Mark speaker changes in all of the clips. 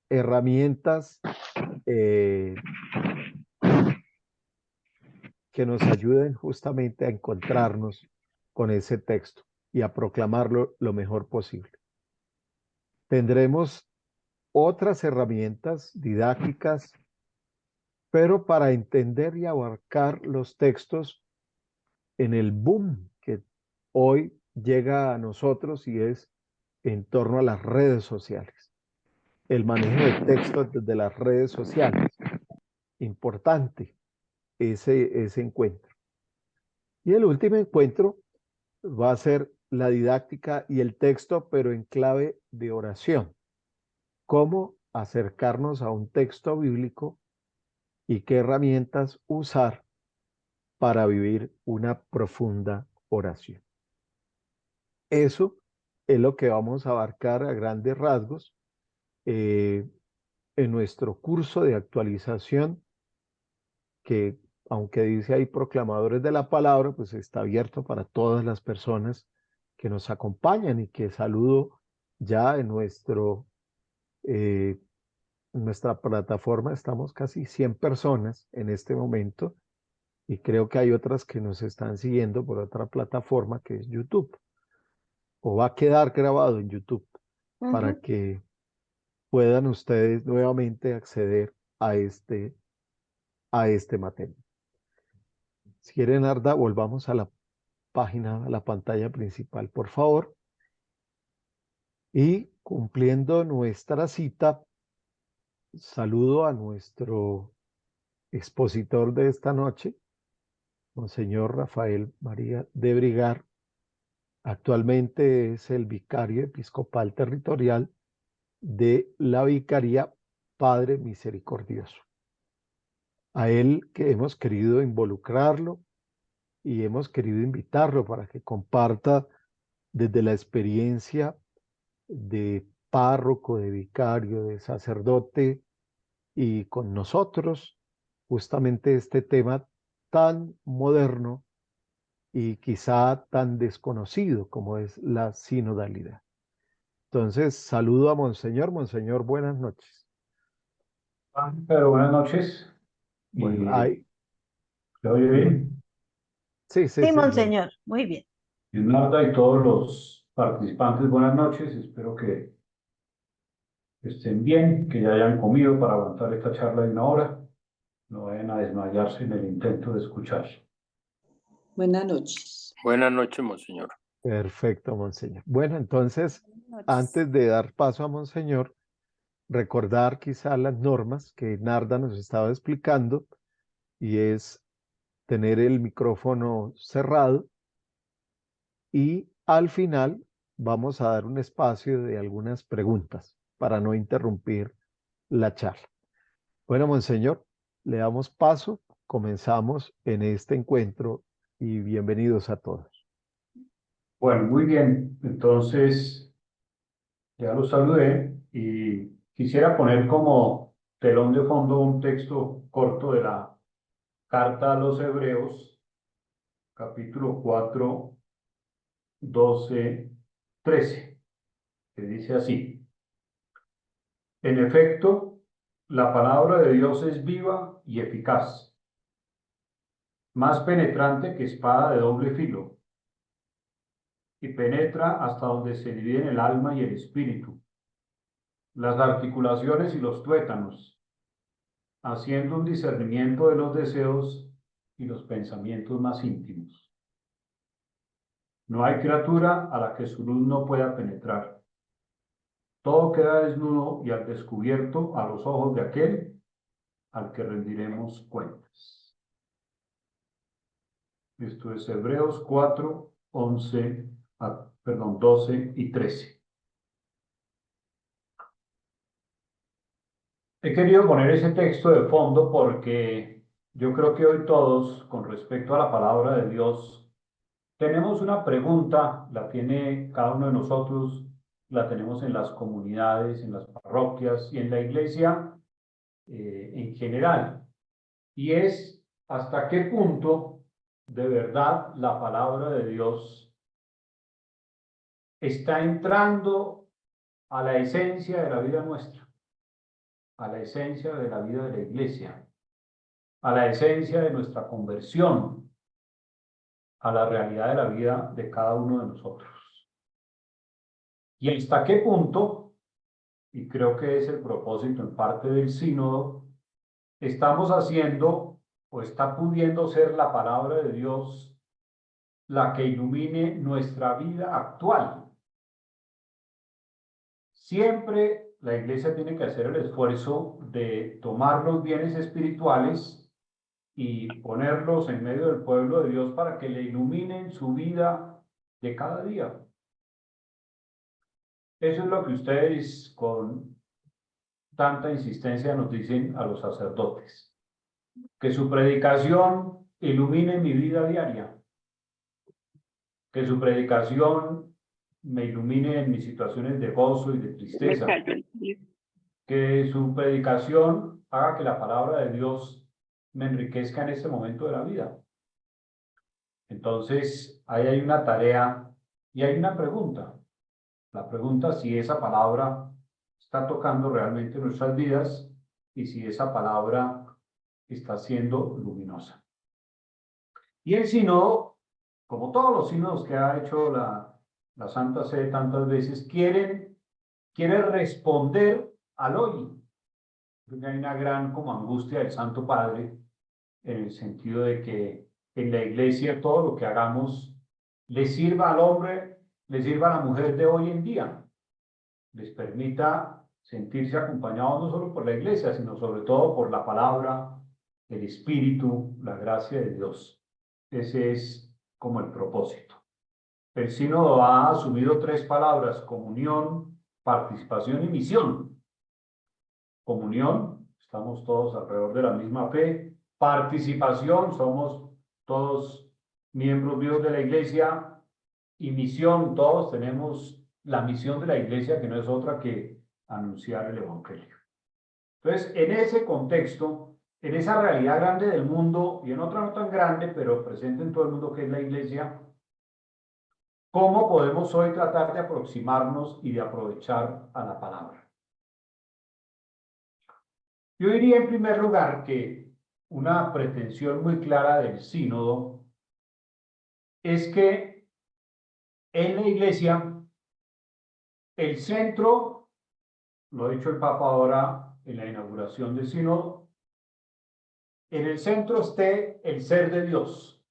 Speaker 1: herramientas eh, que nos ayuden justamente a encontrarnos con ese texto y a proclamarlo lo mejor posible. Tendremos otras herramientas didácticas, pero para entender y abarcar los textos en el boom que hoy llega a nosotros y es en torno a las redes sociales. El manejo de textos desde las redes sociales. Importante ese encuentro. Y el último encuentro va a ser la didáctica y el texto, pero en clave de oración. Cómo acercarnos a un texto bíblico y qué herramientas usar para vivir una profunda oración. Eso es lo que vamos a abarcar a grandes rasgos en nuestro curso de actualización, que aunque dice ahí proclamadores de la palabra, pues está abierto para todas las personas que nos acompañan y que saludo ya en nuestra plataforma. Estamos casi 100 personas en este momento y creo que hay otras que nos están siguiendo por otra plataforma que es YouTube, o va a quedar grabado en YouTube para que puedan ustedes nuevamente acceder a este material. Si quieren, Arda, volvamos a la página, a la pantalla principal, por favor. Y cumpliendo nuestra cita, saludo a nuestro expositor de esta noche, Monseñor Rafael María de Brigar. Actualmente es el vicario episcopal territorial de la Vicaría Padre Misericordioso. A él que hemos querido involucrarlo y hemos querido invitarlo para que comparta desde la experiencia de párroco, de vicario, de sacerdote y con nosotros justamente este tema tan moderno y quizá tan desconocido como es la sinodalidad. Entonces, saludo a Monseñor. Monseñor, buenas noches.
Speaker 2: Pero buenas noches.
Speaker 1: Bueno,
Speaker 2: ¿Se oye bien?
Speaker 1: sí,
Speaker 3: Sí, monseñor, muy bien.
Speaker 2: Narda y todos los participantes, buenas noches. Espero que estén bien, que ya hayan comido para aguantar esta charla de una hora. No vayan a desmayarse en el intento de escuchar.
Speaker 4: Buenas noches.
Speaker 5: Buenas noches, monseñor.
Speaker 1: Perfecto, Monseñor. Bueno, entonces,
Speaker 3: Noches.
Speaker 1: antes de dar paso a Monseñor, recordar quizá las normas que Narda nos estaba explicando, y es tener el micrófono cerrado, y al final vamos a dar un espacio de algunas preguntas para no interrumpir la charla. Bueno, Monseñor, le damos paso, comenzamos en este encuentro y bienvenidos a todos.
Speaker 2: Bueno, muy bien. Entonces, ya los saludé y quisiera poner como telón de fondo un texto corto de la Carta a los Hebreos, capítulo 4, 12, 13, que dice así: En efecto, la palabra de Dios es viva y eficaz, más penetrante que espada de doble filo, y penetra hasta donde se dividen el alma y el espíritu, las articulaciones y los tuétanos, haciendo un discernimiento de los deseos y los pensamientos más íntimos. No hay criatura a la que su luz no pueda penetrar. Todo queda desnudo y al descubierto a los ojos de aquel al que rendiremos cuentas. Esto es Hebreos 4, 12 y 13. He querido poner ese texto de fondo porque yo creo que hoy todos, con respecto a la palabra de Dios, tenemos una pregunta, la tiene cada uno de nosotros, la tenemos en las comunidades, en las parroquias y en la iglesia en general. Y es, ¿hasta qué punto de verdad la palabra de Dios está entrando a la esencia de la vida nuestra, a la esencia de la vida de la iglesia, a la esencia de nuestra conversión, a la realidad de la vida de cada uno de nosotros. ¿Y hasta qué punto? Y creo que es el propósito en parte del sínodo, estamos haciendo o está pudiendo ser la palabra de Dios la que ilumine nuestra vida actual. Siempre la iglesia tiene que hacer el esfuerzo de tomar los bienes espirituales y ponerlos en medio del pueblo de Dios para que le iluminen su vida de cada día. Eso es lo que ustedes con tanta insistencia nos dicen a los sacerdotes. Que su predicación ilumine mi vida diaria. Que su predicación me ilumine en mis situaciones de gozo y de tristeza. Que su predicación haga que la palabra de Dios me enriquezca en este momento de la vida. Entonces, ahí hay una tarea y hay una pregunta. La pregunta es si esa palabra está tocando realmente nuestras vidas y si esa palabra está siendo luminosa. Y el sínodo, como todos los sínodos que ha hecho la Santa Sede tantas veces, quiere responder al hoy. Creo que hay una gran como angustia del Santo Padre en el sentido de que en la iglesia todo lo que hagamos le sirva al hombre, le sirva a la mujer de hoy en día, les permita sentirse acompañados no solo por la iglesia, sino sobre todo por la palabra, el Espíritu, la gracia de Dios. Ese es como el propósito. El sínodo ha asumido 3 palabras: comunión, participación y misión. Comunión, estamos todos alrededor de la misma fe. Participación, somos todos miembros vivos de la iglesia. Y misión, todos tenemos la misión de la iglesia, que no es otra que anunciar el evangelio. Entonces, en ese contexto, en esa realidad grande del mundo, y en otra no tan grande, pero presente en todo el mundo, que es la iglesia, ¿cómo podemos hoy tratar de aproximarnos y de aprovechar a la palabra? Yo diría en primer lugar que una pretensión muy clara del sínodo es que en la iglesia el centro, lo ha dicho el Papa ahora en la inauguración del sínodo, en el centro esté el ser de Dios.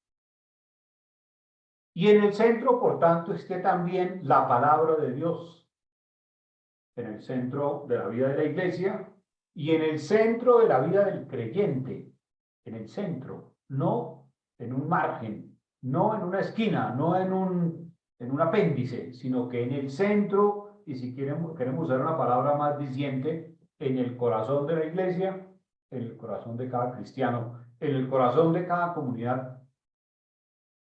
Speaker 2: Y en el centro, por tanto, esté también la palabra de Dios. En el centro de la vida de la iglesia y en el centro de la vida del creyente. En el centro, no en un margen, no en una esquina, no en un apéndice, sino que en el centro, y si queremos usar una palabra más diciente, en el corazón de la iglesia, en el corazón de cada cristiano, en el corazón de cada comunidad,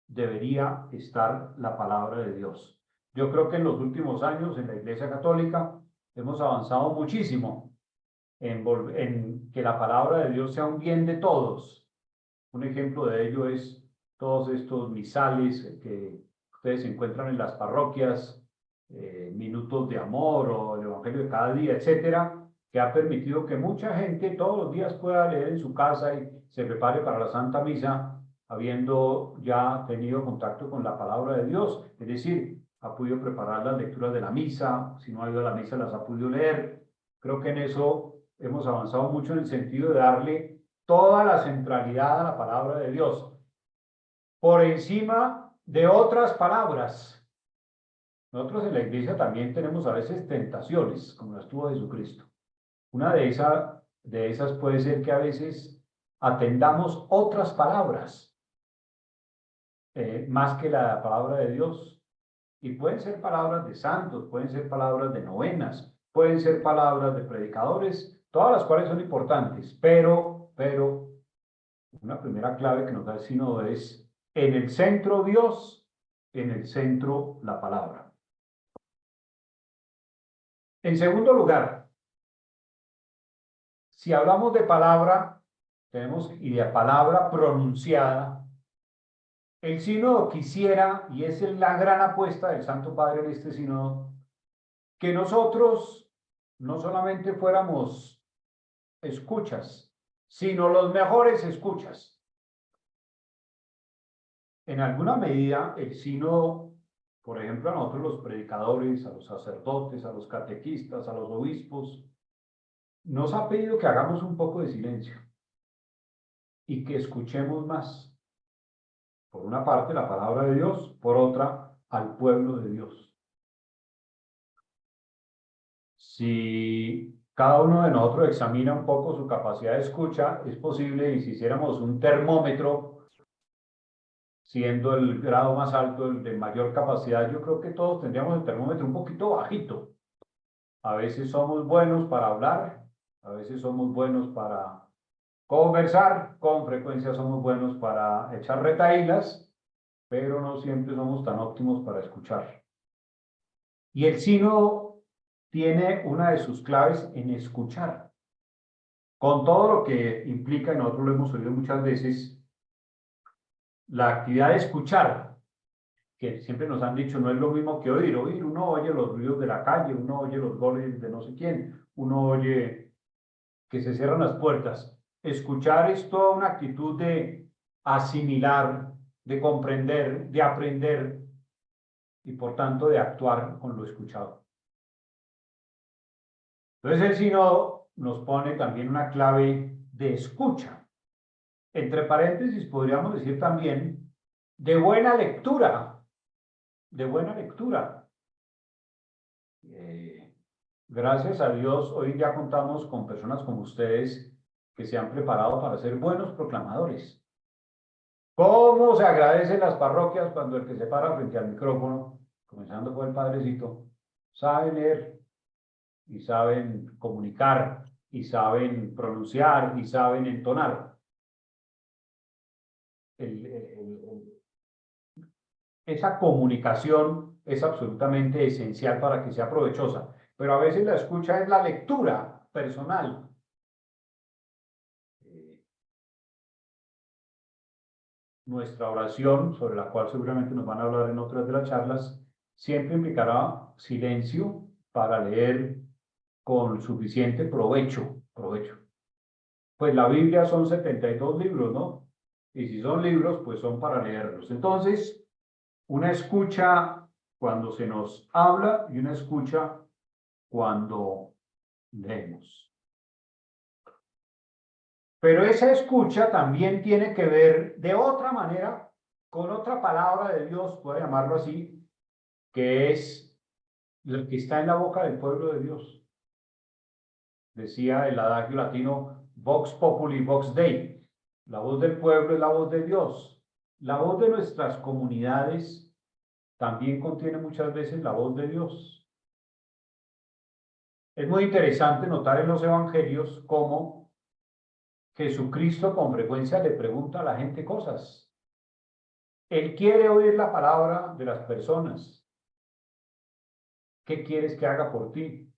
Speaker 2: debería estar la palabra de Dios. Yo creo que en los últimos años en la Iglesia Católica hemos avanzado muchísimo en que la palabra de Dios sea un bien de todos. Un ejemplo de ello es todos estos misales que ustedes encuentran en las parroquias, minutos de amor o el evangelio de cada día, etcétera, que ha permitido que mucha gente todos los días pueda leer en su casa y se prepare para la Santa Misa, habiendo ya tenido contacto con la palabra de Dios, es decir, ha podido preparar las lecturas de la misa, si no ha ido a la misa las ha podido leer. Creo que en eso hemos avanzado mucho en el sentido de darle toda la centralidad a la palabra de Dios, por encima de otras palabras. Nosotros en la iglesia también tenemos a veces tentaciones, como las tuvo Jesucristo. Una de esas puede ser que a veces atendamos otras palabras, más que la palabra de Dios. Y pueden ser palabras de santos, pueden ser palabras de novenas, pueden ser palabras de predicadores, todas las cuales son importantes, pero una primera clave que nos da el sínodo es: en el centro Dios, en el centro la palabra. En segundo lugar, si hablamos de palabra, y de palabra pronunciada, El sínodo quisiera, y es la gran apuesta del Santo Padre en este sínodo, que nosotros no solamente fuéramos escuchas, sino los mejores escuchas. En alguna medida, el sínodo, por ejemplo, a nosotros los predicadores, a los sacerdotes, a los catequistas, a los obispos, nos ha pedido que hagamos un poco de silencio y que escuchemos más. Por una parte, la palabra de Dios, por otra, al pueblo de Dios. Si cada uno de nosotros examina un poco su capacidad de escucha, es posible, y si hiciéramos un termómetro, siendo el grado más alto, el de mayor capacidad, yo creo que todos tendríamos el termómetro un poquito bajito. A veces somos buenos para hablar, a veces somos buenos para conversar, con frecuencia somos buenos para echar retahílas, pero no siempre somos tan óptimos para escuchar. Y el sínodo tiene una de sus claves en escuchar. Con todo lo que implica, y nosotros lo hemos oído muchas veces, la actividad de escuchar, que siempre nos han dicho no es lo mismo que oír. Oír, uno oye los ruidos de la calle, uno oye los goles de no sé quién, uno oye que se cierran las puertas. Escuchar es toda una actitud de asimilar, de comprender, de aprender y por tanto de actuar con lo escuchado. Entonces el sínodo nos pone también una clave de escucha. Entre paréntesis podríamos decir también de buena lectura, de buena lectura. Gracias a Dios, hoy ya contamos con personas como ustedes que se han preparado para ser buenos proclamadores. ¿Cómo se agradecen las parroquias cuando el que se para frente al micrófono, comenzando por el padrecito, sabe leer y saben comunicar y saben pronunciar y saben entonar? Esa comunicación es absolutamente esencial para que sea provechosa, pero a veces la escucha es la lectura personal. Nuestra oración, sobre la cual seguramente nos van a hablar en otras de las charlas, siempre implicará silencio para leer con suficiente provecho. Pues la Biblia son 72 libros, ¿no? Y si son libros, pues son para leerlos. Entonces, una escucha cuando se nos habla y una escucha cuando leemos. Pero esa escucha también tiene que ver de otra manera con otra palabra de Dios, puedo llamarlo así, que es lo que está en la boca del pueblo de Dios. Decía el adagio latino, vox populi, vox Dei. La voz del pueblo es la voz de Dios. La voz de nuestras comunidades también contiene muchas veces la voz de Dios. Es muy interesante notar en los evangelios cómo Jesucristo con frecuencia le pregunta a la gente cosas. Él quiere oír la palabra de las personas. ¿Qué quieres que haga por ti?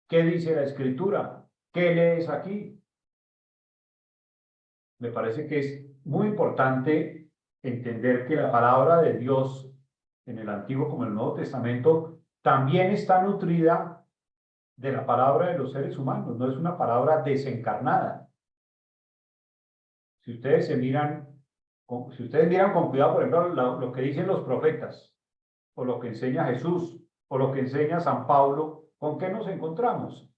Speaker 2: ¿Qué dice la Escritura? ¿Qué lees aquí? Me parece que es muy importante entender que la palabra de Dios en el Antiguo como en el Nuevo Testamento también está nutrida de la palabra de los seres humanos, no es una palabra desencarnada. Si ustedes miran con cuidado, por ejemplo, lo que dicen los profetas, o lo que enseña Jesús, o lo que enseña San Pablo, ¿con qué nos encontramos?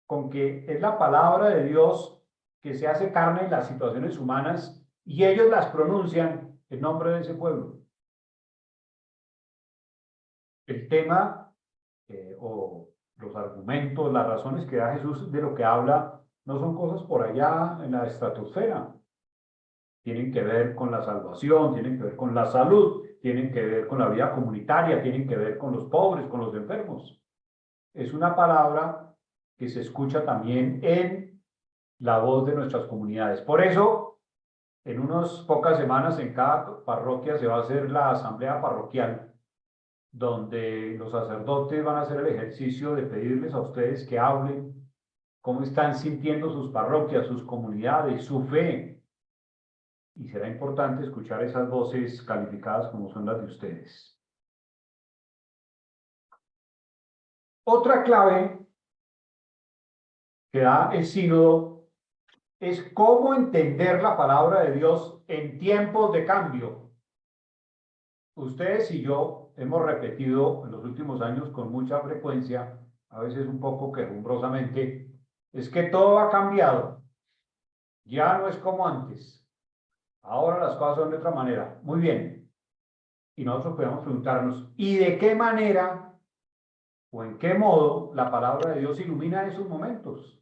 Speaker 2: Con que es la palabra de Dios que se hace carne en las situaciones humanas y ellos las pronuncian en nombre de ese pueblo. El tema o los argumentos, las razones que da Jesús de lo que habla, no son cosas por allá en la estratosfera. Tienen que ver con la salvación, tienen que ver con la salud, tienen que ver con la vida comunitaria, tienen que ver con los pobres, con los enfermos. Es una palabra que se escucha también en la voz de nuestras comunidades. Por eso, en unas pocas semanas en cada parroquia se va a hacer la asamblea parroquial, donde los sacerdotes van a hacer el ejercicio de pedirles a ustedes que hablen cómo están sintiendo sus parroquias, sus comunidades, su fe, y será importante escuchar esas voces calificadas como son las de ustedes. Otra clave que da el sínodo es cómo entender la palabra de Dios en tiempos de cambio. Ustedes y yo hemos repetido en los últimos años con mucha frecuencia, a veces un poco quejumbrosamente, es que todo ha cambiado. Ya no es como antes. Ahora las cosas son de otra manera. Muy bien. Y nosotros podemos preguntarnos, ¿y de qué manera o en qué modo la palabra de Dios ilumina esos momentos?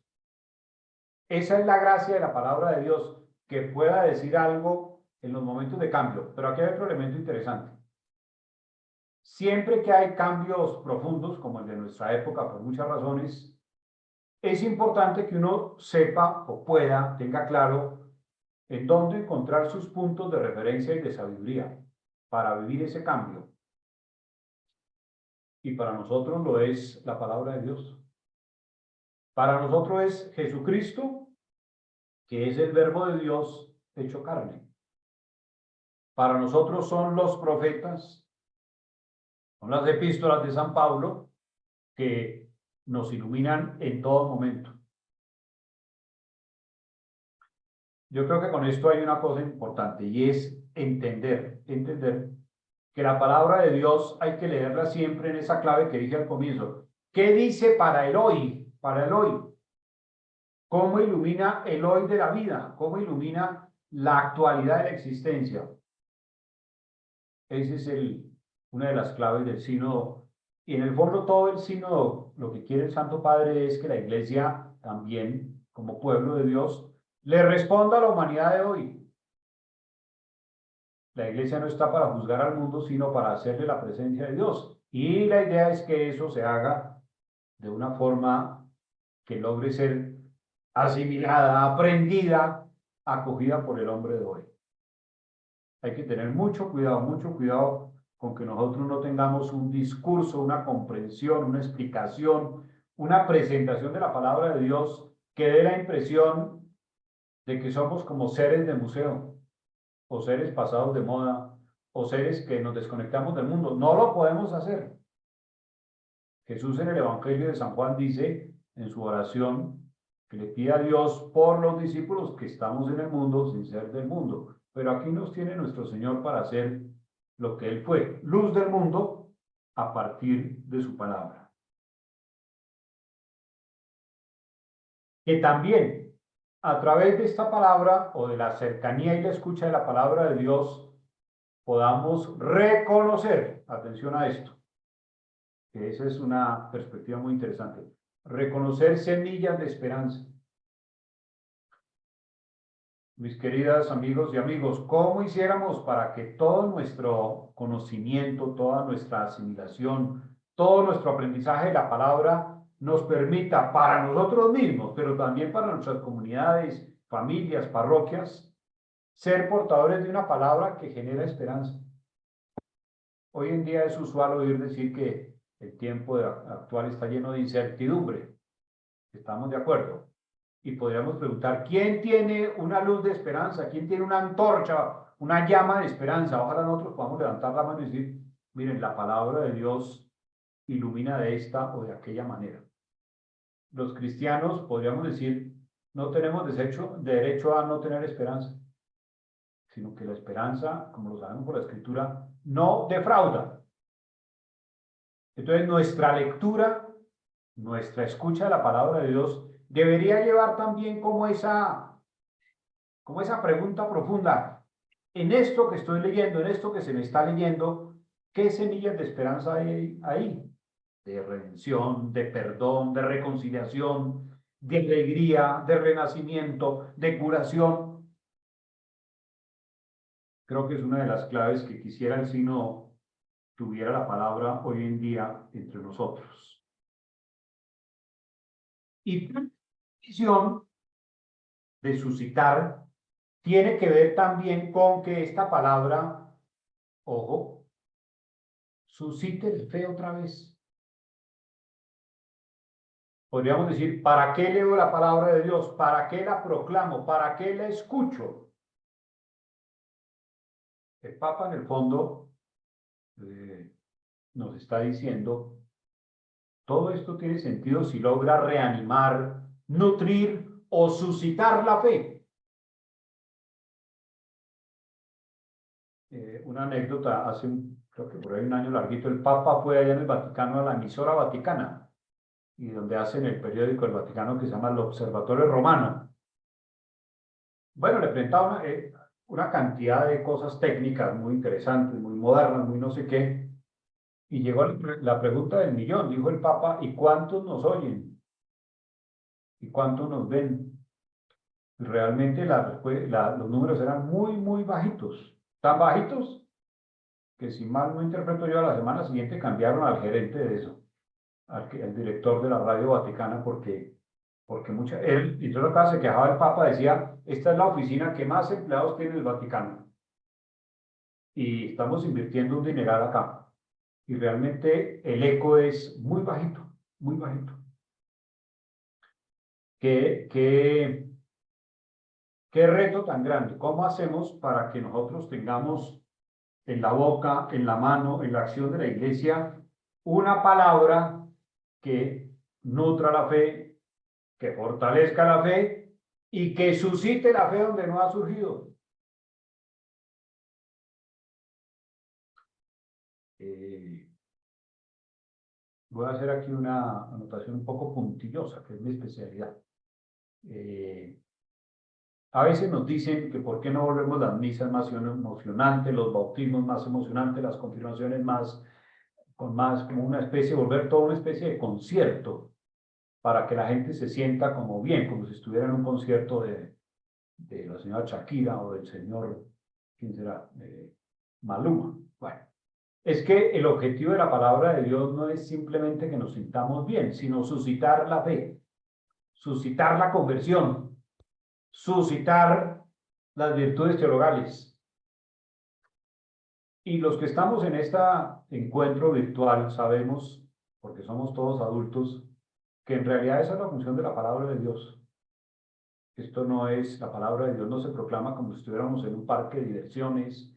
Speaker 2: Esa es la gracia de la palabra de Dios, que pueda decir algo en los momentos de cambio. Pero aquí hay otro elemento interesante. Siempre que hay cambios profundos, como el de nuestra época, por muchas razones, es importante que uno sepa o pueda, tenga claro en dónde encontrar sus puntos de referencia y de sabiduría para vivir ese cambio. Y para nosotros lo es la palabra de Dios. Para nosotros es Jesucristo, que es el verbo de Dios hecho carne. Para nosotros son los profetas, son las epístolas de San Pablo, que nos iluminan en todo momento. Yo creo que con esto hay una cosa importante y es entender que la palabra de Dios hay que leerla siempre en esa clave que dije al comienzo. ¿Qué dice para el hoy? Para el hoy. ¿Cómo ilumina el hoy de la vida? ¿Cómo ilumina la actualidad de la existencia? Esa es una de las claves del sínodo. Y en el fondo todo el sínodo, lo que quiere el Santo Padre es que la Iglesia también, como pueblo de Dios, le responda a la humanidad de hoy. La Iglesia no está para juzgar al mundo, sino para hacerle la presencia de Dios. Y la idea es que eso se haga de una forma que logre ser asimilada, aprendida, acogida por el hombre de hoy. Hay que tener mucho cuidado con que nosotros no tengamos un discurso, una comprensión, una explicación, una presentación de la palabra de Dios que dé la impresión de que somos como seres de museo, o seres pasados de moda, o seres que nos desconectamos del mundo. No lo podemos hacer. Jesús en el Evangelio de San Juan dice en su oración que le pide a Dios por los discípulos que estamos en el mundo sin ser del mundo. Pero aquí nos tiene nuestro Señor para hacer lo que Él fue, luz del mundo, a partir de su palabra. Que también, a través de esta palabra o de la cercanía y la escucha de la palabra de Dios, podamos reconocer, atención a esto, que esa es una perspectiva muy interesante, reconocer semillas de esperanza. Mis queridas amigos y amigos, ¿cómo hiciéramos para que todo nuestro conocimiento, toda nuestra asimilación, todo nuestro aprendizaje de la palabra nos permita para nosotros mismos, pero también para nuestras comunidades, familias, parroquias, ser portadores de una palabra que genera esperanza? Hoy en día es usual oír decir que el tiempo actual está lleno de incertidumbre. ¿Estamos de acuerdo? Y podríamos preguntar, ¿quién tiene una luz de esperanza? ¿Quién tiene una antorcha, una llama de esperanza? Ojalá nosotros podamos levantar la mano y decir, miren, la palabra de Dios ilumina de esta o de aquella manera. Los cristianos, podríamos decir, no tenemos derecho a no tener esperanza, sino que la esperanza, como lo sabemos por la Escritura, no defrauda. Entonces, nuestra lectura, nuestra escucha de la palabra de Dios debería llevar también como esa pregunta profunda. En esto que estoy leyendo, en esto que se me está leyendo, ¿qué semillas de esperanza hay ahí? De redención, de perdón, de reconciliación, de alegría, de renacimiento, de curación. Creo que es una de las claves que quisiera el sínodo tuviera la palabra hoy en día entre nosotros. Y la decisión de suscitar tiene que ver también con que esta palabra, ojo, suscite el fe otra vez. Podríamos decir, ¿para qué leo la palabra de Dios? ¿Para qué la proclamo? ¿Para qué la escucho? El Papa en el fondo nos está diciendo, todo esto tiene sentido si logra reanimar, nutrir o suscitar la fe. Una anécdota, creo que por ahí un año larguito, el Papa fue allá en el Vaticano a la emisora vaticana, y donde hacen el periódico del Vaticano que se llama el Observatorio Romano. Bueno, le presentaba una cantidad de cosas técnicas muy interesantes, muy modernas, muy no sé qué, y llegó la pregunta del millón, dijo el Papa, ¿y cuántos nos oyen? ¿Y cuántos nos ven? Realmente los números eran muy, muy bajitos, tan bajitos que si mal no interpreto yo, a la semana siguiente cambiaron al gerente de eso, al director de la Radio Vaticana, porque y yo acá se quejaba el Papa, decía, esta es la oficina que más empleados tiene el Vaticano, y estamos invirtiendo un dineral acá, y realmente el eco es muy bajito, muy bajito. ¿Qué reto tan grande? ¿Cómo hacemos para que nosotros tengamos en la boca, en la mano, en la acción de la iglesia, una palabra que nutra la fe, que fortalezca la fe y que suscite la fe donde no ha surgido? Voy a hacer aquí una anotación un poco puntillosa, que es mi especialidad. A veces nos dicen que por qué no volvemos las misas más emocionantes, los bautismos más emocionantes, las confirmaciones más como una especie, volver toda una especie de concierto para que la gente se sienta como bien, como si estuviera en un concierto de la señora Shakira o del señor, ¿quién será? Maluma. Bueno, es que el objetivo de la palabra de Dios no es simplemente que nos sintamos bien, sino suscitar la fe, suscitar la conversión, suscitar las virtudes teologales. Y los que estamos en este encuentro virtual sabemos, porque somos todos adultos, que en realidad esa es la función de la palabra de Dios. Esto no es, la palabra de Dios no se proclama como si estuviéramos en un parque de diversiones,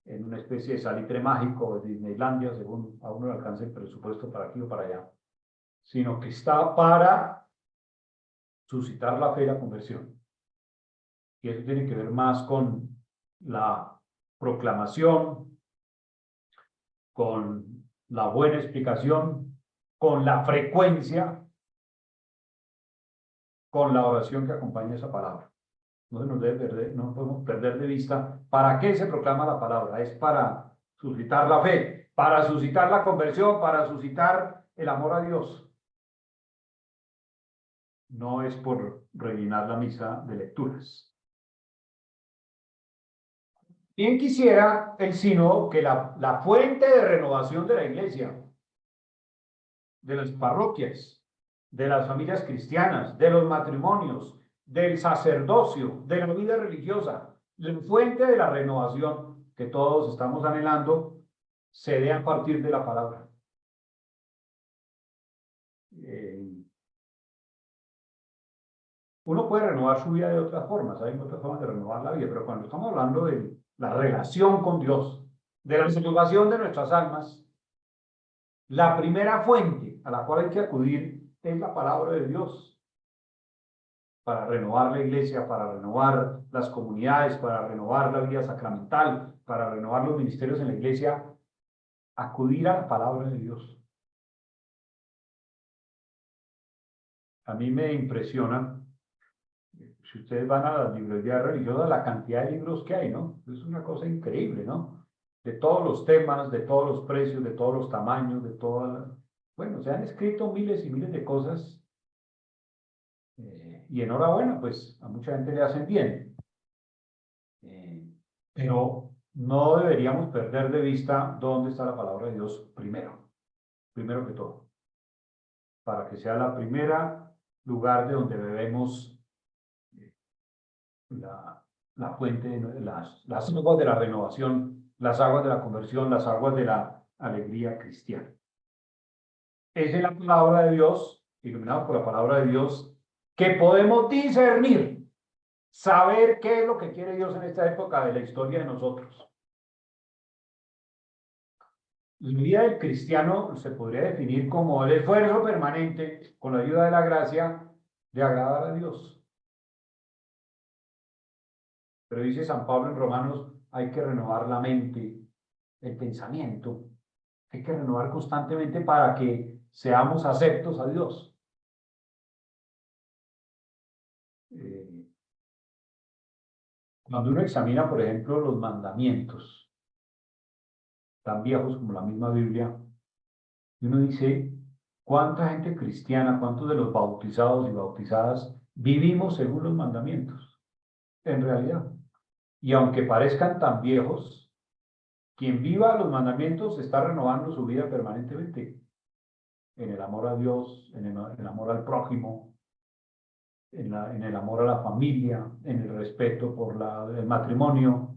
Speaker 2: en una especie de salitre mágico de Disneylandia, según a uno le alcance el presupuesto para aquí o para allá, sino que está para suscitar la fe y la conversión. Y eso tiene que ver más con la proclamación, con la buena explicación, con la frecuencia, con la oración que acompaña esa palabra. No no podemos perder de vista para qué se proclama la palabra. Es para suscitar la fe, para suscitar la conversión, para suscitar el amor a Dios. No es por rellenar la misa de lecturas. Bien quisiera el sínodo que la fuente de renovación de la iglesia, de las parroquias, de las familias cristianas, de los matrimonios, del sacerdocio, de la vida religiosa, la fuente de la renovación que todos estamos anhelando, se dé a partir de la palabra. Uno puede renovar su vida de otras formas, hay otras formas de renovar la vida, pero cuando estamos hablando de la relación con Dios, de la salvación de nuestras almas, la primera fuente a la cual hay que acudir es la palabra de Dios, para renovar la iglesia, para renovar las comunidades, para renovar la vida sacramental, para renovar los ministerios en la iglesia, acudir a la palabra de Dios. A mí me impresiona, si ustedes van a las librerías religiosas, la cantidad de libros que hay, ¿no? Es una cosa increíble, ¿no? De todos los temas, de todos los precios, de todos los tamaños, de todas... Bueno, se han escrito miles y miles de cosas y enhorabuena, pues a mucha gente le hacen bien. Pero no deberíamos perder de vista dónde está la palabra de Dios primero que todo, para que sea la primera lugar de donde bebemos la fuente, las aguas de la renovación, las aguas de la conversión, las aguas de la alegría cristiana. Es en la palabra de Dios, iluminado por la palabra de Dios, que podemos discernir, saber qué es lo que quiere Dios en esta época de la historia de nosotros. La vida del cristiano se podría definir como el esfuerzo permanente, con la ayuda de la gracia, de agradar a Dios. Pero dice San Pablo en Romanos, hay que renovar la mente, el pensamiento. Hay que renovar constantemente para que seamos aceptos a Dios. Cuando uno examina, por ejemplo, los mandamientos, tan viejos como la misma Biblia, y uno dice, ¿cuánta gente cristiana, cuántos de los bautizados y bautizadas vivimos según los mandamientos? En realidad. Y aunque parezcan tan viejos, quien viva los mandamientos está renovando su vida permanentemente en el amor a Dios, en el amor al prójimo, en el amor a la familia, en el respeto por el matrimonio,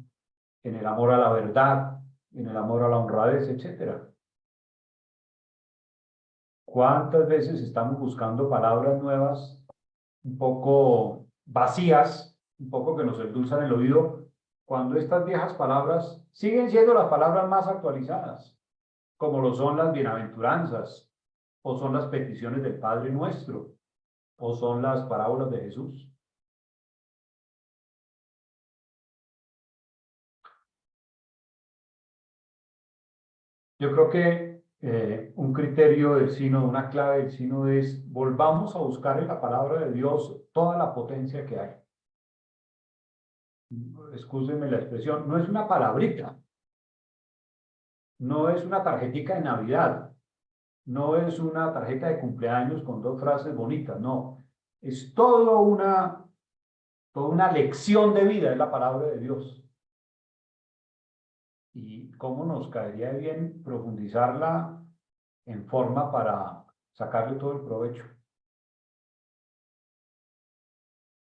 Speaker 2: en el amor a la verdad, en el amor a la honradez, etc. ¿Cuántas veces estamos buscando palabras nuevas, un poco vacías, un poco que nos endulzan el oído, cuando estas viejas palabras siguen siendo las palabras más actualizadas, como lo son las bienaventuranzas, o son las peticiones del Padre Nuestro, o son las parábolas de Jesús? Yo creo que un criterio del sínodo, una clave del sínodo es volvamos a buscar en la palabra de Dios toda la potencia que hay. Excúsenme la expresión, no es una palabrita, no es una tarjetica de Navidad, no es una tarjeta de cumpleaños con 2 frases bonitas, no. Es toda una lección de vida, es la palabra de Dios. Y cómo nos caería bien profundizarla en forma para sacarle todo el provecho.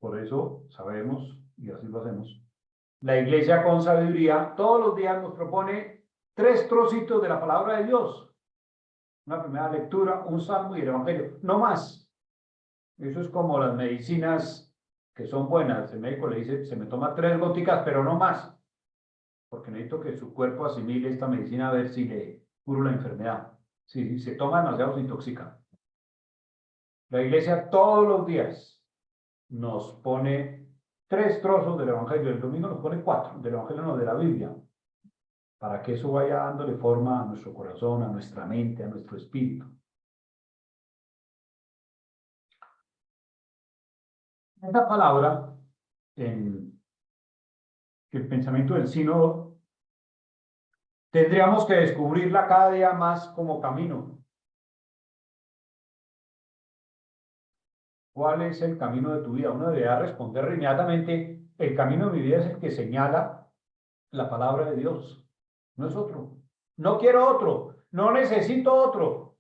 Speaker 2: Por eso sabemos, y así lo hacemos, la Iglesia con sabiduría todos los días nos propone 3 trocitos de la palabra de Dios. Una primera lectura, un salmo y el evangelio, no más. Eso es como las medicinas que son buenas. El médico le dice, se me toma 3 góticas, pero no más, porque necesito que su cuerpo asimile esta medicina a ver si le curo la enfermedad. Si se toma demasiado se intoxica. La Iglesia todos los días nos pone 3 trozos del evangelio. El domingo nos pone 4 del evangelio, no de la Biblia, para que eso vaya dándole forma a nuestro corazón, a nuestra mente, a nuestro espíritu. Esta palabra, en el pensamiento del sínodo, tendríamos que descubrirla cada día más como camino. ¿Cuál es el camino de tu vida? Uno debería responder inmediatamente, el camino de mi vida es el que señala la palabra de Dios, no es otro. No quiero otro, no necesito otro.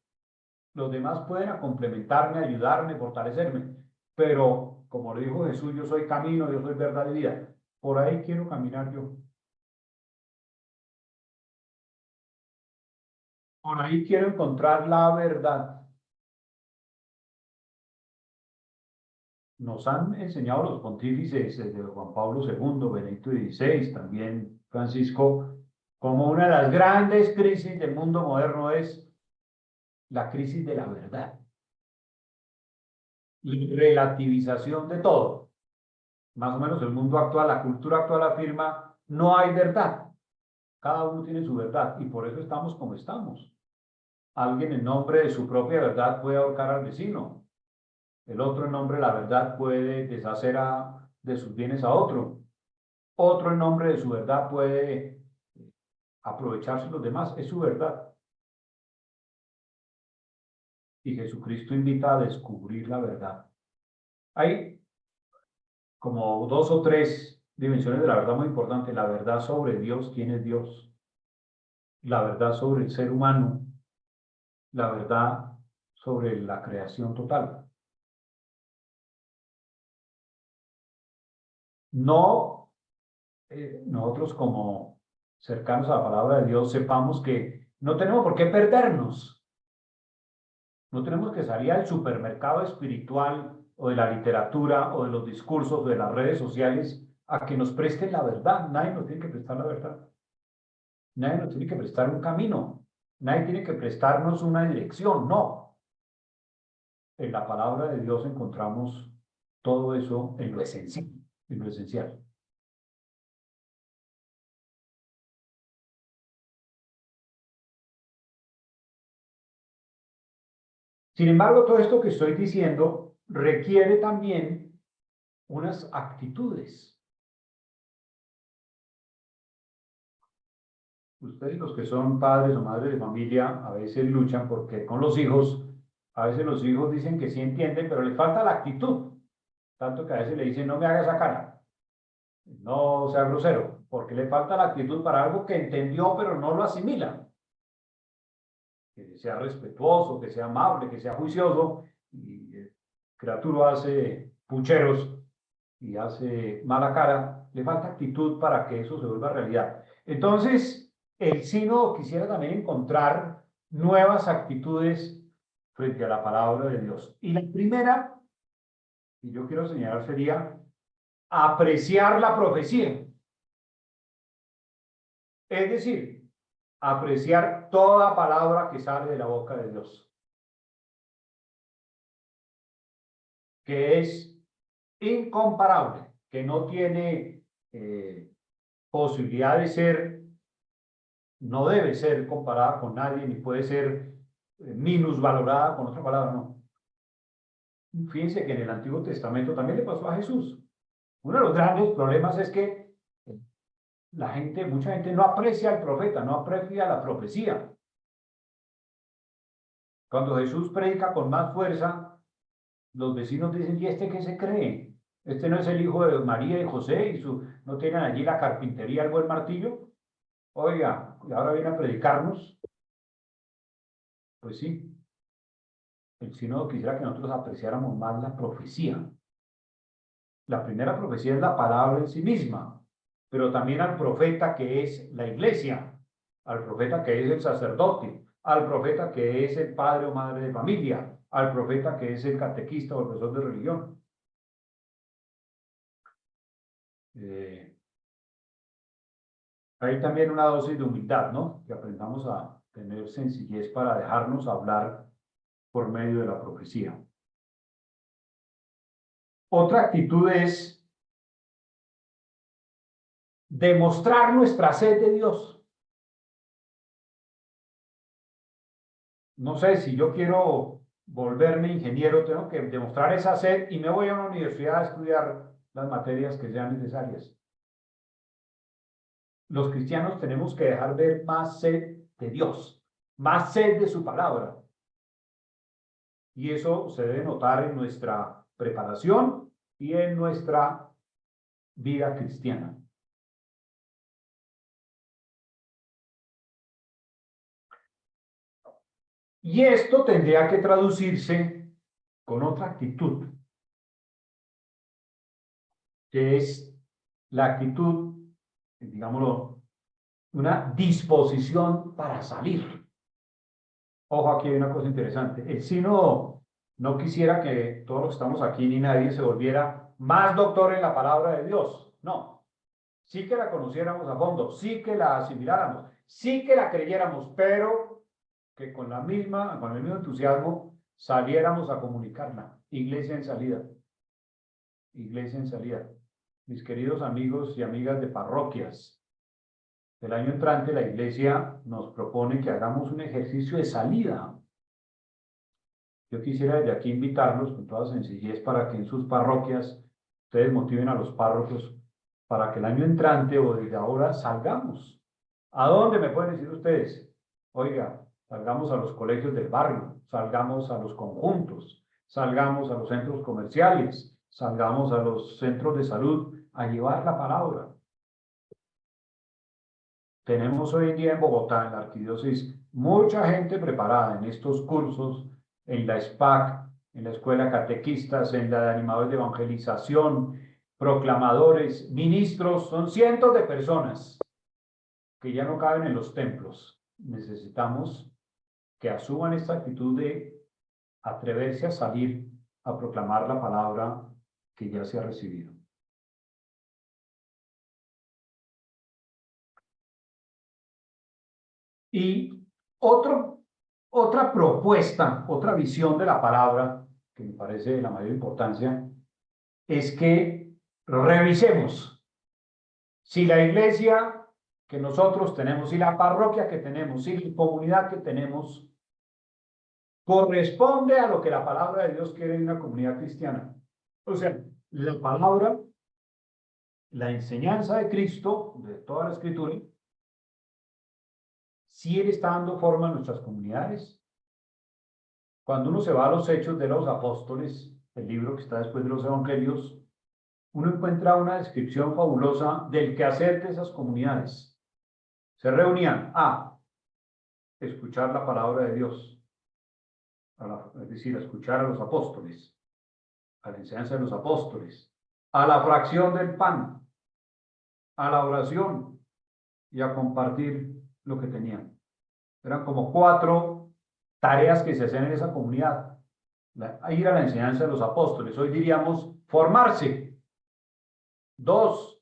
Speaker 2: Los demás pueden complementarme, ayudarme, fortalecerme, pero como lo dijo Jesús, yo soy camino, yo soy verdad y vida. Por ahí quiero caminar yo. Por ahí quiero encontrar la verdad. Nos han enseñado los pontífices desde Juan Pablo II, Benedicto XVI, también Francisco, como una de las grandes crisis del mundo moderno es la crisis de la verdad. La relativización de todo. Más o menos el mundo actual, la cultura actual afirma, no hay verdad. Cada uno tiene su verdad y por eso estamos como estamos. Alguien en nombre de su propia verdad puede ahorcar al vecino. El otro en nombre de la verdad puede deshacer de sus bienes a otro. Otro en nombre de su verdad puede aprovecharse de los demás. Es su verdad. Y Jesucristo invita a descubrir la verdad. Hay como 2 o 3 dimensiones de la verdad muy importantes. La verdad sobre Dios, quién es Dios. La verdad sobre el ser humano. La verdad sobre la creación total. No, nosotros como cercanos a la palabra de Dios sepamos que no tenemos por qué perdernos. No tenemos que salir al supermercado espiritual o de la literatura o de los discursos o de las redes sociales a que nos presten la verdad. Nadie nos tiene que prestar la verdad. Nadie nos tiene que prestar un camino. Nadie tiene que prestarnos una dirección, no. En la palabra de Dios encontramos todo eso en lo esencial, en lo esencial. Sin embargo, todo esto que estoy diciendo requiere también unas actitudes. Ustedes, los que son padres o madres de familia, a veces luchan porque con los hijos, a veces los hijos dicen que sí entienden, pero les falta la actitud. Tanto que a veces le dicen, no me haga esa cara, no sea grosero, porque le falta la actitud para algo que entendió, pero no lo asimila. Que sea respetuoso, que sea amable, que sea juicioso, y criatura hace pucheros y hace mala cara, le falta actitud para que eso se vuelva realidad. Entonces, el sínodo quisiera también encontrar nuevas actitudes frente a la palabra de Dios. Y la primera, que yo quiero señalar, sería apreciar la profecía. Es decir, apreciar toda palabra que sale de la boca de Dios, que es incomparable, que no tiene posibilidad de ser, no debe ser comparada con nadie, ni puede ser minusvalorada con otra palabra, no. Fíjense que en el Antiguo Testamento también le pasó a Jesús. Uno de los grandes problemas es que la gente, mucha gente no aprecia al profeta, no aprecia la profecía. Cuando Jesús predica con más fuerza, los vecinos dicen, ¿y este qué se cree? ¿Este no es el hijo de María y José y no tienen allí la carpintería, el buen martillo? Oiga, y ahora viene a predicarnos. Pues sí, el sínodo quisiera que nosotros apreciáramos más la profecía. La primera profecía es la palabra en sí misma, pero también al profeta que es la iglesia, al profeta que es el sacerdote, al profeta que es el padre o madre de familia, al profeta que es el catequista o el profesor de religión. Hay también una dosis de humildad, ¿no? Que aprendamos a tener sencillez para dejarnos hablar por medio de la profecía. Otra actitud es demostrar nuestra sed de Dios. No sé, si yo quiero volverme ingeniero, tengo que demostrar esa sed y me voy a una universidad a estudiar las materias que sean necesarias. Los cristianos tenemos que dejar ver más sed de Dios, más sed de su palabra. Y eso se debe notar en nuestra preparación y en nuestra vida cristiana. Y esto tendría que traducirse con otra actitud, que es la actitud, digámoslo, una disposición para salir. Ojo, aquí hay una cosa interesante. El sínodo no quisiera que todos los que estamos aquí ni nadie se volviera más doctor en la palabra de Dios. No. Sí que la conociéramos a fondo, sí que la asimiláramos, sí que la creyéramos, pero que con el mismo entusiasmo saliéramos a comunicarla. Iglesia en salida. Iglesia en salida. Mis queridos amigos y amigas de parroquias, el año entrante la iglesia nos propone que hagamos un ejercicio de salida. Yo quisiera desde aquí invitarlos con toda sencillez para que en sus parroquias ustedes motiven a los párrocos para que el año entrante o desde ahora salgamos. ¿A dónde me pueden decir ustedes? Oiga, salgamos a los colegios del barrio, salgamos a los conjuntos, salgamos a los centros comerciales, salgamos a los centros de salud a llevar la palabra. Tenemos hoy en día en Bogotá, en la arquidiócesis, mucha gente preparada en estos cursos, en la SPAC, en la Escuela Catequistas, en la de animadores de evangelización, proclamadores, ministros, son cientos de personas que ya no caben en los templos. Necesitamos que asuman esta actitud de atreverse a salir a proclamar la palabra que ya se ha recibido. Y Otra propuesta, otra visión de la palabra, que me parece de la mayor importancia, es que revisemos si la iglesia que nosotros tenemos, si la parroquia que tenemos, si la comunidad que tenemos, corresponde a lo que la palabra de Dios quiere de una comunidad cristiana. O sea, la palabra, la enseñanza de Cristo, de toda la Escritura, si Él está dando forma a nuestras comunidades. Cuando uno se va a los Hechos de los Apóstoles, el libro que está después de los Evangelios, uno encuentra una descripción fabulosa del quehacer de esas comunidades. Se reunían a escuchar la palabra de Dios, es decir, a escuchar a los apóstoles, a la enseñanza de los apóstoles, a la fracción del pan, a la oración y a compartir lo que tenían. Eran como 4 tareas que se hacían en esa comunidad. Ir a la enseñanza de los apóstoles. Hoy diríamos formarse. 2,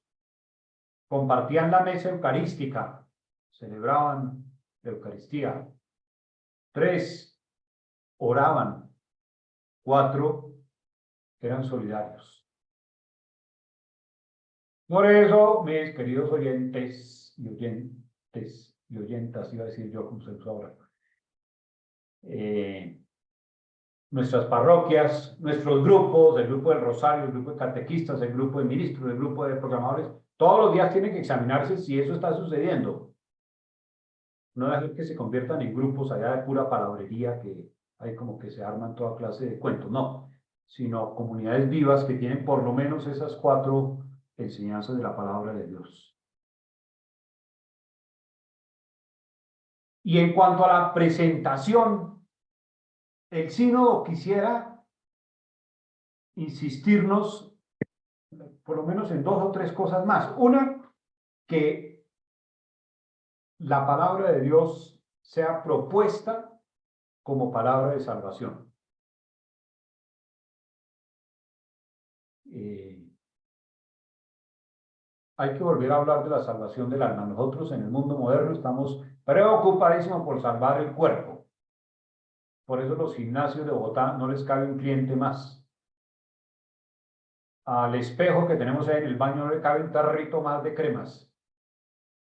Speaker 2: compartían la mesa eucarística. Celebraban la Eucaristía. 3, oraban. 4, eran solidarios. Por eso, mis queridos oyentes y oyentas, iba a decir yo como se usa ahora, nuestras parroquias, nuestros grupos, el grupo del Rosario, el grupo de catequistas, el grupo de ministros, el grupo de programadores, todos los días tienen que examinarse si eso está sucediendo. No dejar que se conviertan en grupos allá de pura palabrería que hay como que se arman toda clase de cuentos, no, sino comunidades vivas que tienen por lo menos esas 4 enseñanzas de la palabra de Dios. Y en cuanto a la presentación, el sínodo quisiera insistirnos por lo menos en 2 o 3 cosas más. Una, que la palabra de Dios sea propuesta como palabra de salvación. Hay que volver a hablar de la salvación del alma. Nosotros en el mundo moderno estamos preocupadísimos por salvar el cuerpo. Por eso los gimnasios de Bogotá no les cabe un cliente más. Al espejo que tenemos ahí en el baño no le cabe un tarrito más de cremas.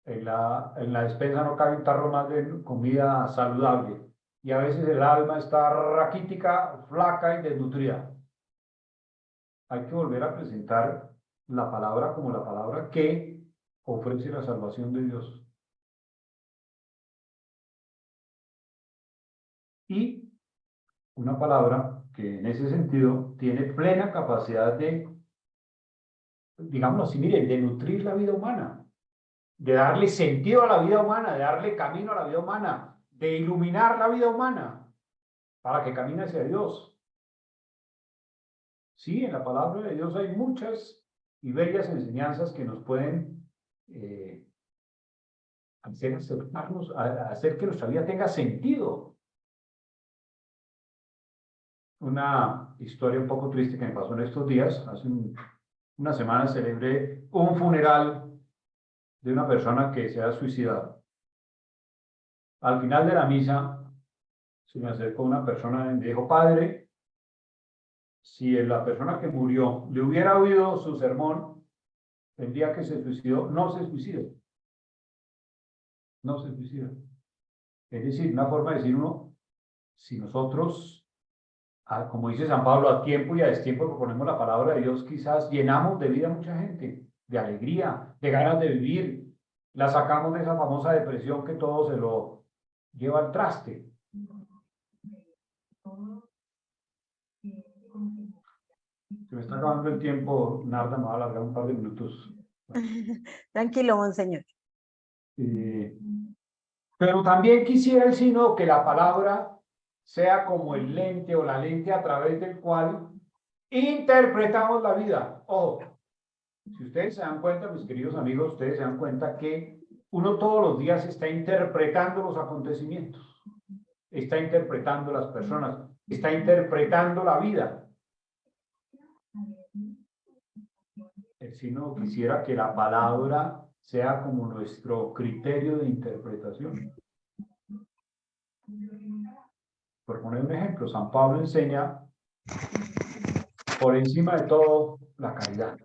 Speaker 2: En la despensa no cabe un tarro más de comida saludable. Y a veces el alma está raquítica, flaca y desnutrida. Hay que volver a presentar la palabra como la palabra que ofrece la salvación de Dios. Y una palabra que en ese sentido tiene plena capacidad de, digámoslo así, miren, de nutrir la vida humana, de darle sentido a la vida humana, de darle camino a la vida humana, de iluminar la vida humana para que camine hacia Dios. Sí, en la palabra de Dios hay muchas y bellas enseñanzas que nos pueden hacer que nuestra vida tenga sentido. Una historia un poco triste que me pasó en estos días. Hace una semana celebré un funeral de una persona que se ha suicidado. Al final de la misa se me acercó una persona y me dijo: padre, si la persona que murió le hubiera oído su sermón el día que se suicidó, no se suicidó. No se suicida. Es decir, una forma de decir uno, si nosotros, como dice San Pablo, a tiempo y a destiempo proponemos la palabra de Dios, quizás llenamos de vida a mucha gente, de alegría, de ganas de vivir, la sacamos de esa famosa depresión que todo se lo lleva al traste. Se me está acabando el tiempo, Narda, me va a alargar un par de minutos.
Speaker 3: Tranquilo, monseñor.
Speaker 2: Pero también quisiera el sínodo que la palabra sea como el lente o la lente a través del cual interpretamos la vida. Ojo, si ustedes se dan cuenta, mis queridos amigos, ustedes se dan cuenta que uno todos los días está interpretando los acontecimientos, está interpretando las personas, está interpretando la vida. El sínodo quisiera que la palabra sea como nuestro criterio de interpretación. Por poner un ejemplo, San Pablo enseña por encima de todo la caridad.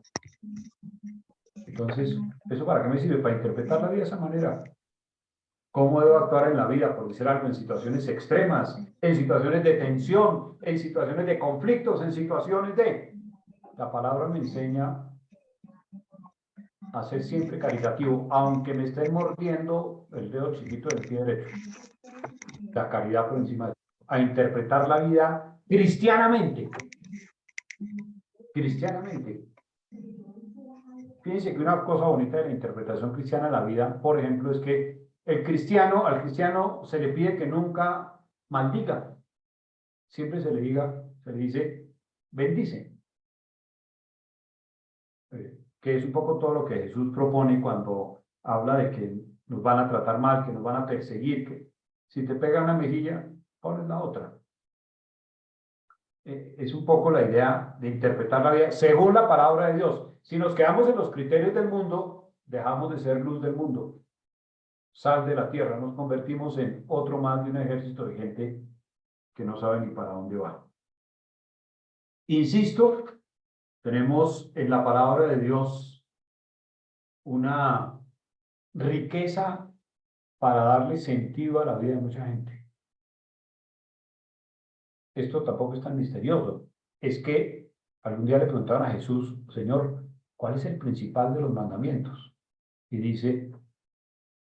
Speaker 2: Entonces, ¿eso para qué me sirve? Para interpretar la vida de esa manera. ¿Cómo debo actuar en la vida? Por decir algo, en situaciones extremas, en situaciones de tensión, en situaciones de conflictos, en situaciones de... La palabra me enseña a ser siempre caritativo, aunque me esté mordiendo el dedo chiquito del pie derecho. La caridad por encima de todo. A interpretar la vida cristianamente. Cristianamente. Fíjense que una cosa bonita de la interpretación cristiana de la vida, por ejemplo, es que al cristiano se le pide que nunca maldiga. Siempre se le dice, bendice. Que es un poco todo lo que Jesús propone cuando habla de que nos van a tratar mal, que nos van a perseguir, que si te pega una mejilla, pones la otra. Es un poco la idea de interpretar la vida según la palabra de Dios. Si nos quedamos en los criterios del mundo, dejamos de ser luz del mundo, sal de la tierra, nos convertimos en otro más de un ejército de gente que no sabe ni para dónde va. Insisto, tenemos en la palabra de Dios una riqueza para darle sentido a la vida de mucha gente. Esto tampoco es tan misterioso. Es que algún día le preguntaron a Jesús, Señor, ¿cuál es el principal de los mandamientos? Y dice,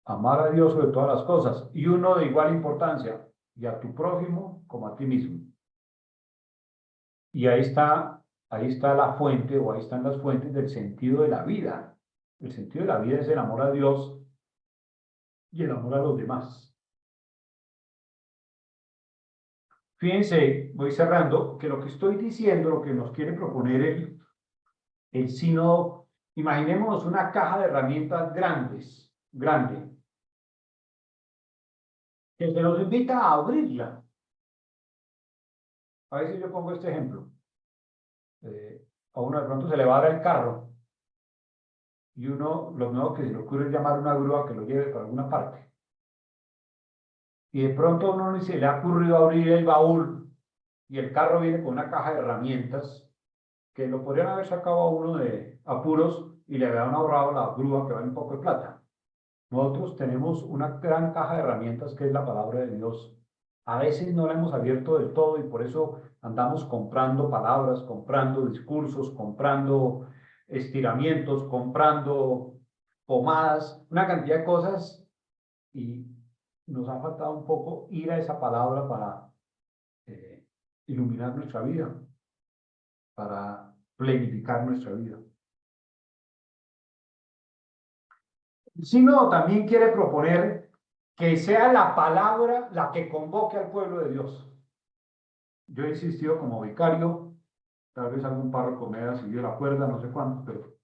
Speaker 2: amar a Dios sobre todas las cosas, y uno de igual importancia, y a tu prójimo como a ti mismo. Y ahí está la fuente, o ahí están las fuentes del sentido de la vida. El sentido de la vida es el amor a Dios y el amor a los demás. Fíjense, voy cerrando, que lo que estoy diciendo, lo que nos quiere proponer el sínodo, imaginémonos una caja de herramientas grande, que se nos invita a abrirla. A veces yo pongo este ejemplo. A uno de pronto se le va a dar el carro y lo nuevo que se le ocurre es llamar a una grúa que lo lleve para alguna parte. Y de pronto a uno ni se le ha ocurrido abrir el baúl y el carro viene con una caja de herramientas que lo podrían haber sacado a uno de apuros y le habían ahorrado la grúa que vale un poco de plata. Nosotros tenemos una gran caja de herramientas que es la palabra de Dios. A veces no la hemos abierto del todo y por eso andamos comprando palabras, comprando discursos, comprando estiramientos, comprando pomadas, una cantidad de cosas, y nos ha faltado un poco ir a esa palabra para iluminar nuestra vida, para plenificar nuestra vida. El sínodo también quiere proponer que sea la palabra la que convoque al pueblo de Dios. Yo he insistido como vicario, tal vez algún párroco me haya seguido la cuerda, no sé cuánto, pero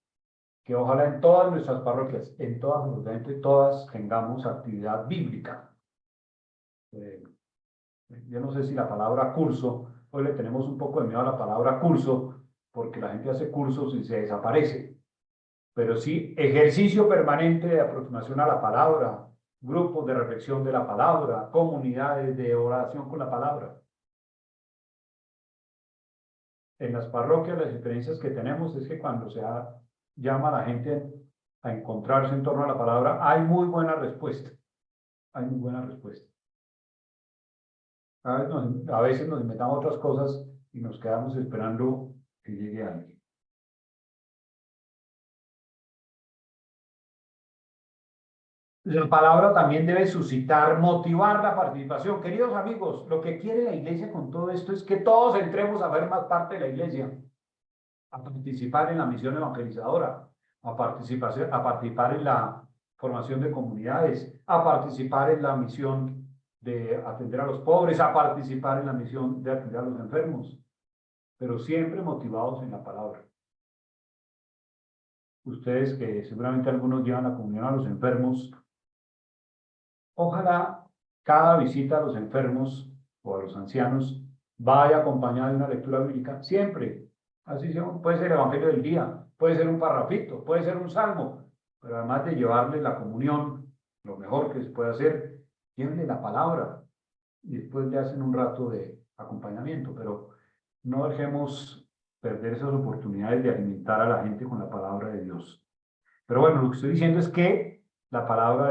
Speaker 2: que ojalá en todas nuestras parroquias, en todas, absolutamente todas, tengamos actividad bíblica. Yo no sé si la palabra curso, hoy le tenemos un poco de miedo a la palabra curso, porque la gente hace cursos y se desaparece. Pero sí, ejercicio permanente de aproximación a la palabra, grupos de reflexión de la palabra, comunidades de oración con la palabra. En las parroquias, las experiencias que tenemos es que cuando llama a la gente a encontrarse en torno a la palabra, hay muy buena respuesta. Hay muy buena respuesta. A veces nos inventamos otras cosas y nos quedamos esperando que llegue alguien. La palabra también debe suscitar, motivar la participación. Queridos amigos, lo que quiere la iglesia con todo esto es que todos entremos a ver más parte de la iglesia, a participar en la misión evangelizadora, a participar en la formación de comunidades, a participar en la misión de atender a los pobres, a participar en la misión de atender a los enfermos, pero siempre motivados en la palabra. Ustedes que seguramente algunos llevan la comunión a los enfermos, ojalá cada visita a los enfermos o a los ancianos vaya acompañada de una lectura bíblica, siempre. Así sea, puede ser el Evangelio del día, puede ser un parrafito, puede ser un salmo, pero además de llevarle la comunión, lo mejor que se puede hacer, llévenle la palabra. y después le hacen un rato de acompañamiento, pero no dejemos perder esas oportunidades de alimentar a la gente con la palabra de Dios. Pero bueno, lo que estoy diciendo es que la palabra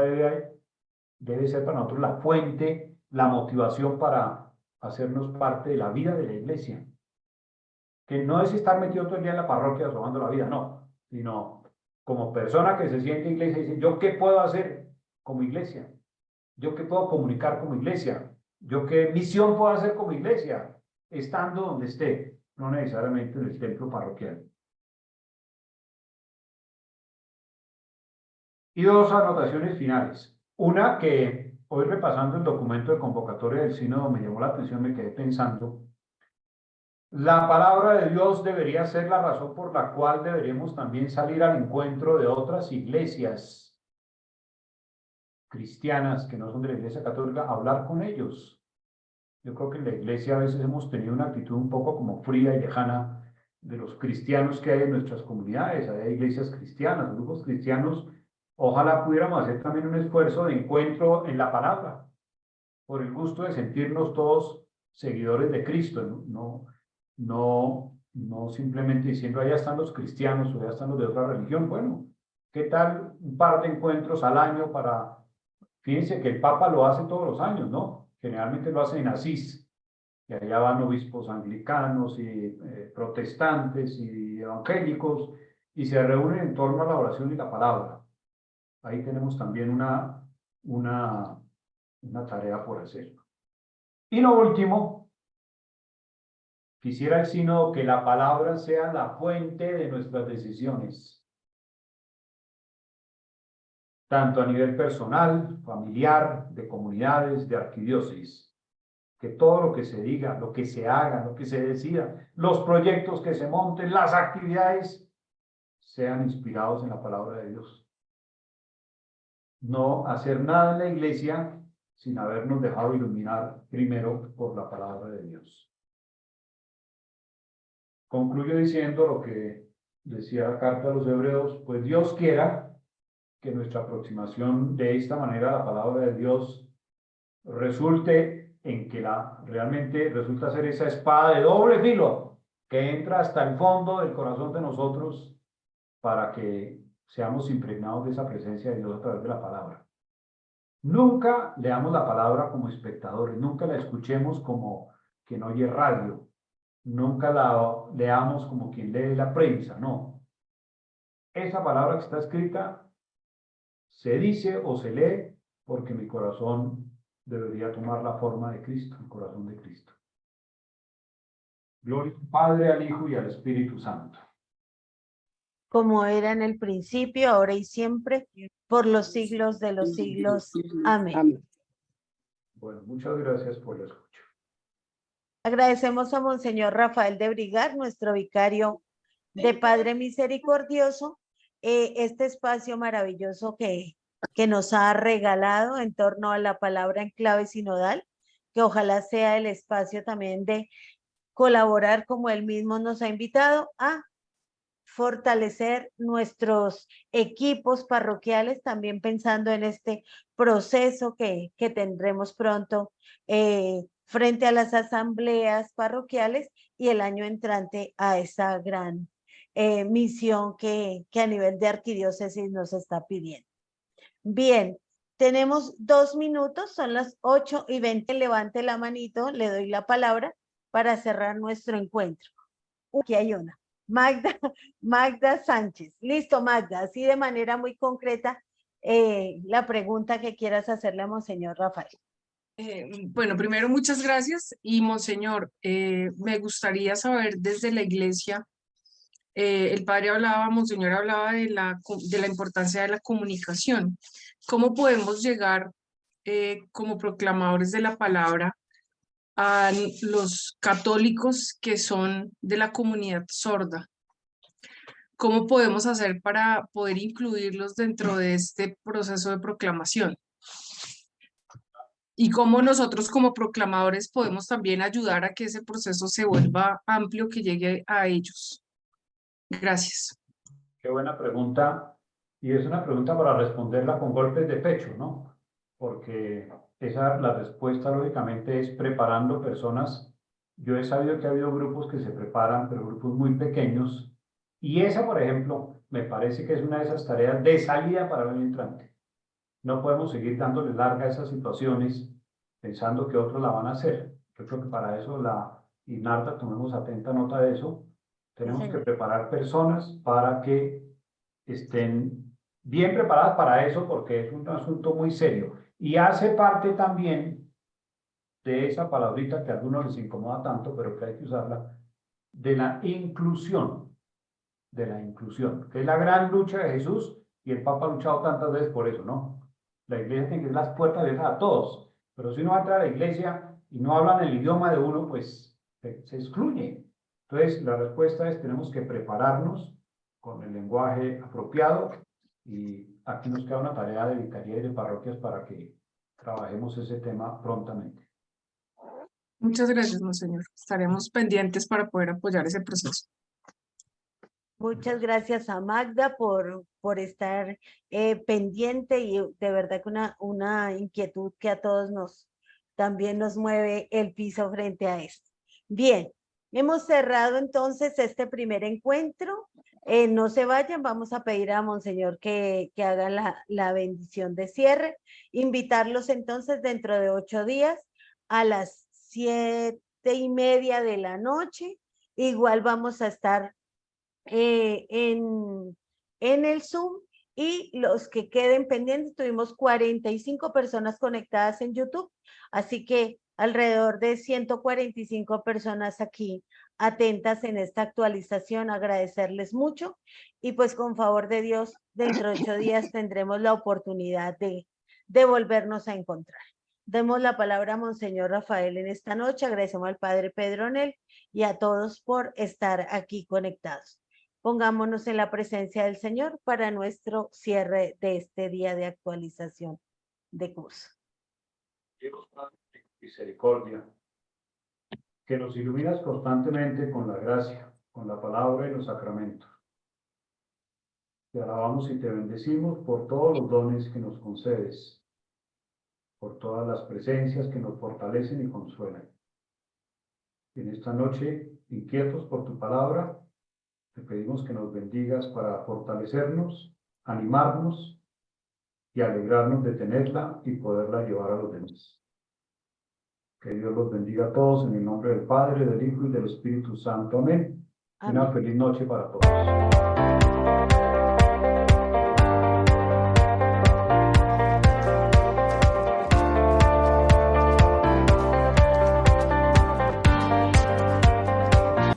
Speaker 2: debe ser para nosotros la fuente, la motivación para hacernos parte de la vida de la iglesia. Que no es estar metido todo el día en la parroquia robando la vida, no, sino como persona que se siente iglesia y dice, ¿yo qué puedo hacer como iglesia? ¿Yo qué puedo comunicar como iglesia? ¿Yo qué misión puedo hacer como iglesia? Estando donde esté, no necesariamente en el templo parroquial. Y dos anotaciones finales. Una que hoy repasando el documento de convocatoria del sínodo me llamó la atención, me quedé pensando. La palabra de Dios debería ser la razón por la cual deberíamos también salir al encuentro de otras iglesias cristianas que no son de la iglesia católica, hablar con ellos. Yo creo que en la iglesia a veces hemos tenido una actitud un poco como fría y lejana de los cristianos que hay en nuestras comunidades. Hay iglesias cristianas, grupos cristianos. Ojalá pudiéramos hacer también un esfuerzo de encuentro en la palabra, por el gusto de sentirnos todos seguidores de Cristo, no simplemente diciendo, allá están los cristianos o allá están los de otra religión. Bueno, ¿qué tal un par de encuentros al año para... Fíjense que el Papa lo hace todos los años, ¿no? Generalmente lo hace en Asís, y allá van obispos anglicanos y protestantes y evangélicos, y se reúnen en torno a la oración y la palabra. Ahí tenemos también una tarea por hacer. Y lo último, quisiera el sínodo que la palabra sea la fuente de nuestras decisiones, tanto a nivel personal, familiar, de comunidades, de arquidiócesis. Que todo lo que se diga, lo que se haga, lo que se decida, los proyectos que se monten, las actividades, sean inspirados en la palabra de Dios. No hacer nada en la iglesia sin habernos dejado iluminar primero por la palabra de Dios. Concluyo diciendo lo que decía la carta a los Hebreos, pues Dios quiera que nuestra aproximación de esta manera a la palabra de Dios resulte en que realmente resulta ser esa espada de doble filo que entra hasta el fondo del corazón de nosotros para que seamos impregnados de esa presencia de Dios a través de la palabra. Nunca leamos la palabra como espectadores, nunca la escuchemos como quien oye radio, nunca la leamos como quien lee la prensa, no. Esa palabra que está escrita se dice o se lee porque mi corazón debería tomar la forma de Cristo, el corazón de Cristo. Gloria al Padre, al Hijo y al Espíritu Santo.
Speaker 3: Como era en el principio, ahora y siempre, por los siglos de los siglos. Amén.
Speaker 2: Bueno, muchas gracias por la escucha.
Speaker 3: Agradecemos a Monseñor Rafael de Brigar, nuestro vicario de Padre Misericordioso, este espacio maravilloso que nos ha regalado en torno a la palabra en clave sinodal, que ojalá sea el espacio también de colaborar, como él mismo nos ha invitado, a fortalecer nuestros equipos parroquiales, también pensando en este proceso que tendremos pronto frente a las asambleas parroquiales y el año entrante a esa gran misión que a nivel de arquidiócesis nos está pidiendo. Bien, tenemos 2 minutos, son las 8:20, levante la manito, le doy la palabra para cerrar nuestro encuentro. Aquí hay una. Magda Sánchez. Listo, Magda, así de manera muy concreta, la pregunta que quieras hacerle a Monseñor Rafael.
Speaker 5: Bueno, primero muchas gracias y Monseñor, me gustaría saber desde la iglesia, el padre hablaba, Monseñor hablaba de la importancia de la comunicación. ¿Cómo podemos llegar como proclamadores de la palabra a los católicos que son de la comunidad sorda? ¿Cómo podemos hacer para poder incluirlos dentro de este proceso de proclamación? Y cómo nosotros como proclamadores podemos también ayudar a que ese proceso se vuelva amplio, que llegue a ellos. Gracias.
Speaker 2: Qué buena pregunta. Y es una pregunta para responderla con golpes de pecho, ¿no? porque la respuesta lógicamente es preparando personas. Yo he sabido que ha habido grupos que se preparan, pero grupos muy pequeños, y esa, por ejemplo, me parece que es una de esas tareas de salida para el año entrante. No podemos seguir dándole larga a esas situaciones pensando que otros la van a hacer. Yo creo que para eso y Narda, tomemos atenta nota de eso. Tenemos que
Speaker 3: señor.
Speaker 2: preparar personas para que estén bien preparadas para eso, porque es un asunto muy serio. Y hace parte también de esa palabrita que a algunos les incomoda tanto, pero que hay que usarla, de la inclusión, que es la gran lucha de Jesús, y el Papa ha luchado tantas veces por eso, ¿no? La iglesia tiene que ser las puertas abiertas a todos, pero si uno entra a la iglesia y no hablan el idioma de uno, pues se excluye. Entonces, la respuesta es: tenemos que prepararnos con el lenguaje apropiado, y aquí nos queda una tarea de vicaría y de parroquias para que trabajemos ese tema prontamente.
Speaker 5: Muchas gracias, monseñor. Estaremos pendientes para poder apoyar ese proceso.
Speaker 3: Muchas gracias a Magda por estar pendiente, y de verdad que una inquietud que a todos también nos mueve el piso frente a esto. Bien, hemos cerrado entonces este primer encuentro. No se vayan, vamos a pedir a Monseñor que haga la bendición de cierre. Invitarlos entonces dentro de 8 días a las 7:30 de la noche. Igual vamos a estar en el Zoom, y los que queden pendientes, tuvimos 45 personas conectadas en YouTube, así que alrededor de 145 personas aquí atentas en esta actualización. Agradecerles mucho, y pues con favor de Dios, dentro de 8 días tendremos la oportunidad de volvernos a encontrar. Demos la palabra a Monseñor Rafael en esta noche. Agradecemos al Padre Pedronel y a todos por estar aquí conectados. Pongámonos en la presencia del Señor para nuestro cierre de este día de actualización de curso.
Speaker 2: Dios Padre, misericordia, que nos iluminas constantemente con la gracia, con la palabra y los sacramentos. Te alabamos y te bendecimos por todos los dones que nos concedes, por todas las presencias que nos fortalecen y consuelan. En esta noche, inquietos por tu palabra, te pedimos que nos bendigas para fortalecernos, animarnos y alegrarnos de tenerla y poderla llevar a los demás. Que Dios los bendiga a todos en el nombre del Padre, del Hijo y del Espíritu Santo. Amén.
Speaker 3: Amén.
Speaker 2: Una feliz noche para todos.